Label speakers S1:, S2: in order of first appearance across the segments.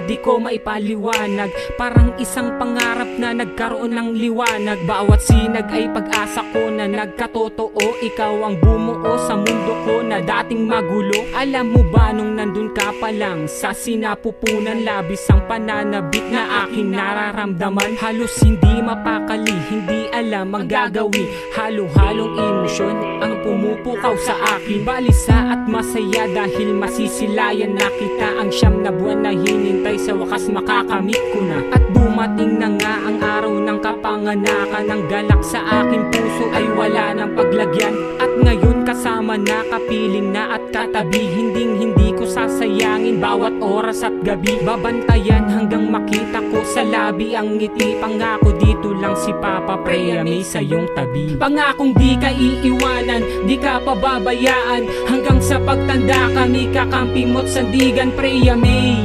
S1: di ko maipaliwanag. Parang isang pangarap na nagkaroon ng liwanag. Bawat sinag ay pag-asa ko na nagkatotoo. Ikaw ang bumuo sa mundo ko na dating magulo. Alam mo ba nung nandun ka pa lang sa sinapupunan, labis ang pananabik na aking nararamdaman. Halos hindi mapakali, hindi alam ang gagawin. Halo-halong emosyon ang pumupukaw sa akin. Balisa at masaya dahil masisilayan na kita. Ang siyam na buwan na hinintay, sa wakas makakamit ko na. At dumating na nga ang araw ng kapanganakan. Ang galak sa aking puso ay wala ng paglagyan. At ngayon kasama na, kapiling na at katabi. Hindi ko sasayangin bawat oras at gabi. Babantayan hanggang makita ko sa labi ang ngiti. Pangako dito lang si Papa Preya May sa iyong tabi. Pangakong di ka iiwanan, di ka pababayaan. Hanggang sa pagtanda kami kakampi mo't sandigan, Preya May.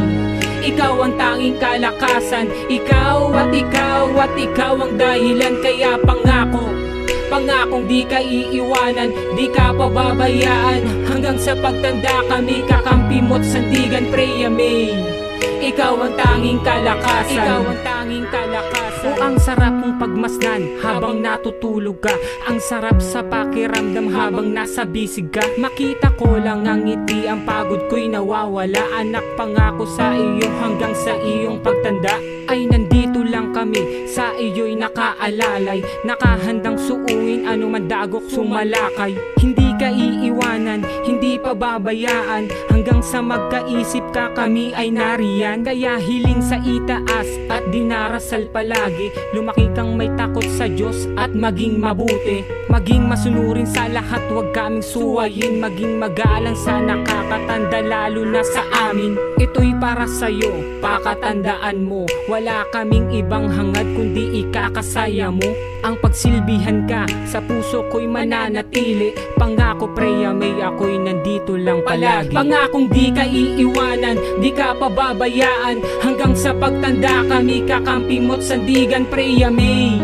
S1: Ikaw ang tanging kalakasan, ikaw at ikaw at ikaw ang dahilan. Kaya pangakong di ka iiwanan, di ka pababayaan. Hanggang sa pagtanda kami kakampi mo't sandigan, Preya May. Ikaw ang tanging kalakasan, ikaw ang tanging kalakasan. O ang sarap mong pagmasdan habang natutulog ka. Ang sarap sa pakiramdam habang nasa bisig ka. Makita ko lang ang ngiti, ang pagod ko'y nawawala. Anak, pangako sa iyo hanggang sa iyong pagtanda ay nandito lang kami, sa iyo'y nakaalalay. Nakahandang suuin anuman dagok sumalakay. Hindi ka iiwanan, hindi pababayaan. Hanggang sa magkaisip ka kami ay nariyan. Kaya hiling sa itaas at dinarasal palagi. Lumaki kang may takot sa Diyos at maging mabuti. Maging masunurin sa lahat, huwag kaming suwayin. Maging magalang sa nakakatanda, lalo na sa amin. Ito'y para sa'yo, pakatandaan mo. Wala kaming ibang hangad kundi ikakasaya mo. Ang pagsilbihan ka sa puso ko'y mananatili. Pangako Preya May, ako'y nandito lang palagi. Pangakong di ka iiwanan, di ka pababayaan. Hanggang sa pagtanda kami kakampi mo't sandigan, Preya May.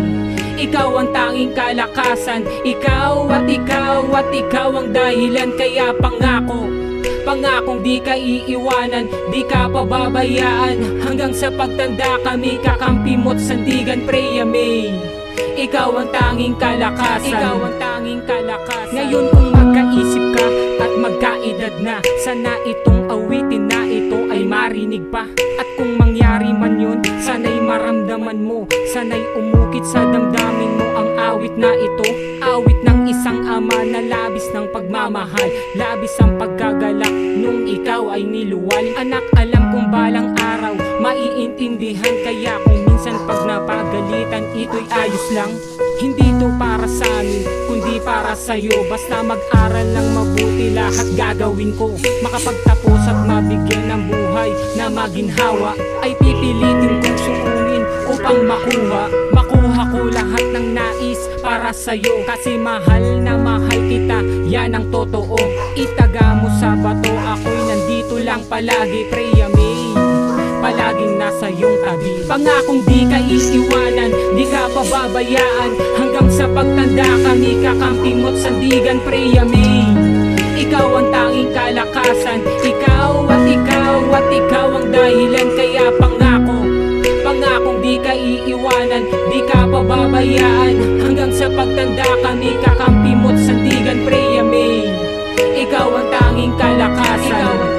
S1: Ikaw ang tanging kalakasan, ikaw at ikaw at ikaw ang dahilan. Kaya pangakong di ka iiwanan, di ka pababayaan. Hanggang sa pagtanda kami kakampi mo't sandigan, Preya May. Ikaw ang tanging kalakasan, ikaw ang tanging kalakasan. Ngayon kung magkaisip ka at magkaedad na, sana itong awitin na ito ay marinig pa. At kung mangyari man yun, sana'y maramdaman mo, sana'y umukit sa damdamin mo ang awit na ito. Awit ng isang ama na labis ng pagmamahal, labis ang pagkagalak nung ikaw ay niluwal. Anak, alam kong balang araw maiintindihan. Kaya kung minsan pag napagalitan, ito'y ayos lang. Hindi to para sa amin, kundi para sa'yo. Basta mag-aral lang mabuti, lahat gagawin ko. Makapagtapos at mabigyan ng buhay na maginhawa, ay pipilitin kong sukunin upang makuha ko lahat ng nais para sa'yo. Kasi mahal na mahal kita, yan ang totoo. Itaga mo sa bato, ako'y nandito lang palagi, Preya May. Palaging nasa iyong tabi. Pangakong di ka iiwanan, di ka pababayaan. Hanggang sa pagtanda kami kakampi mo't sandigan, Preya May. Ikaw ang tanging kalakasan, ikaw at ikaw at ikaw ang dahilan. Kaya pangakong di ka iiwanan, di ka pababayaan. Hanggang sa pagtanda kami kakampi mo't sandigan, Preya May. Ikaw ang tanging kalakasan, ikaw ang